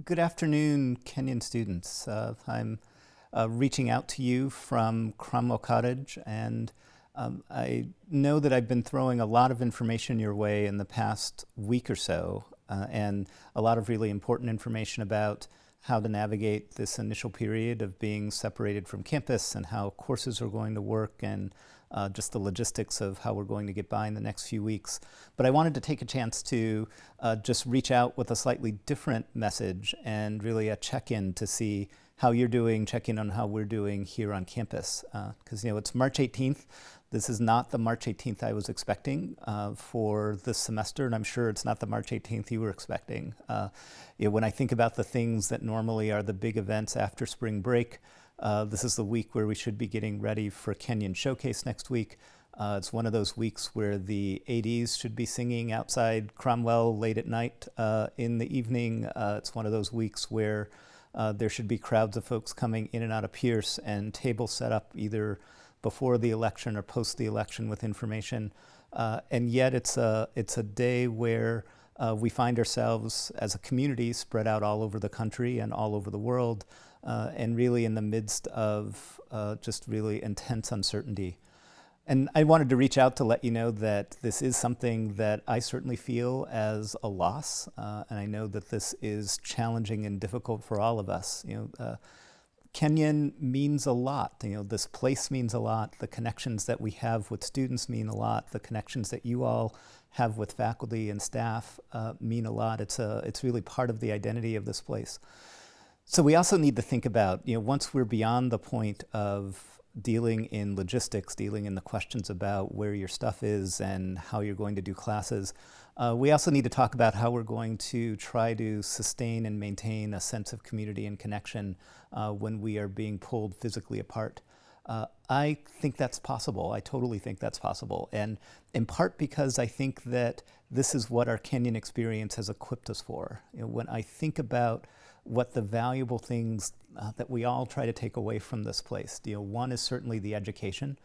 Good afternoon, Kenyon students. I'm reaching out to you from Cromwell Cottage, and I know that I've been throwing a lot of information your way in the past week or so, and a lot of really important information about how to navigate this initial period of being separated from campus and how courses are going to work and just the logistics of how we're going to get by in the next few weeks. But I wanted to take a chance to just reach out with a slightly different message and really a check-in to see how you're doing, check in on how we're doing here on campus. Because it's March 18th. This is not the March 18th I was expecting for this semester, and I'm sure it's not the March 18th you were expecting. When I think about the things that normally are the big events after spring break, this is the week where we should be getting ready for Kenyon Showcase next week. It's one of those weeks where the ADs should be singing outside Cromwell late at night in the evening. It's one of those weeks where there should be crowds of folks coming in and out of Pierce and tables set up either before the election or post the election with information. And yet it's a day where we find ourselves as a community spread out all over the country and all over the world, and really in the midst of just really intense uncertainty. And I wanted to reach out to let you know that this is something that I certainly feel as a loss, and I know that this is challenging and difficult for all of us. Kenyon means a lot. This place means a lot. The connections that we have with students mean a lot. The connections that you all have with faculty and staff mean a lot. It's really part of the identity of this place. So we also need to think about, once we're beyond the point of dealing in logistics, dealing in the questions about where your stuff is and how you're going to do classes, we also need to talk about how we're going to try to sustain and maintain a sense of community and connection when we are being pulled physically apart. I think that's possible. I totally think that's possible. And in part because I think that this is what our Kenyon experience has equipped us for. When I think about what the valuable things that we all try to take away from this place, one is certainly the education.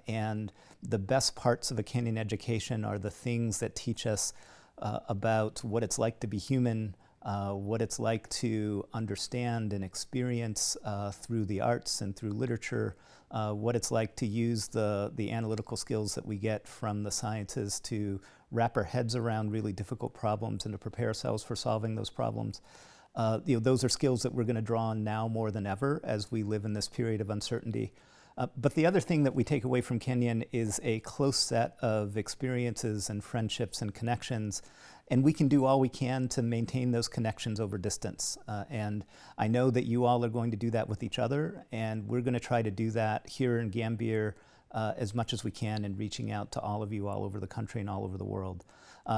And the best parts of a Kenyon education are the things that teach us about what it's like to be human, what it's like to understand and experience through the arts and through literature, what it's like to use the analytical skills that we get from the sciences to wrap our heads around really difficult problems and to prepare ourselves for solving those problems. Those are skills that we're going to draw on now more than ever as we live in this period of uncertainty. But the other thing that we take away from Kenyon is a close set of experiences and friendships and connections, and we can do all we can to maintain those connections over distance. And I know that you all are going to do that with each other, and we're going to try to do that here in Gambier as much as we can in reaching out to all of you all over the country and all over the world.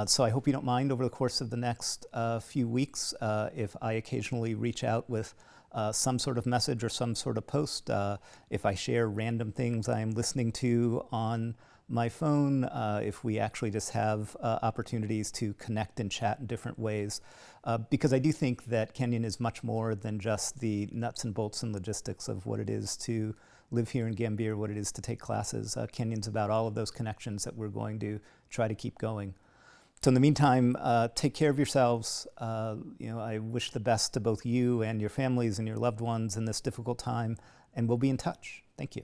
So I hope you don't mind over the course of the next few weeks if I occasionally reach out with some sort of message or some sort of post, if I share random things I'm listening to on my phone, if we actually just have opportunities to connect and chat in different ways. Because I do think that Kenyon is much more than just the nuts and bolts and logistics of what it is to live here in Gambier, what it is to take classes. Kenyon's about all of those connections that we're going to try to keep going. So in the meantime, take care of yourselves. I wish the best to both you and your families and your loved ones in this difficult time, and we'll be in touch. Thank you.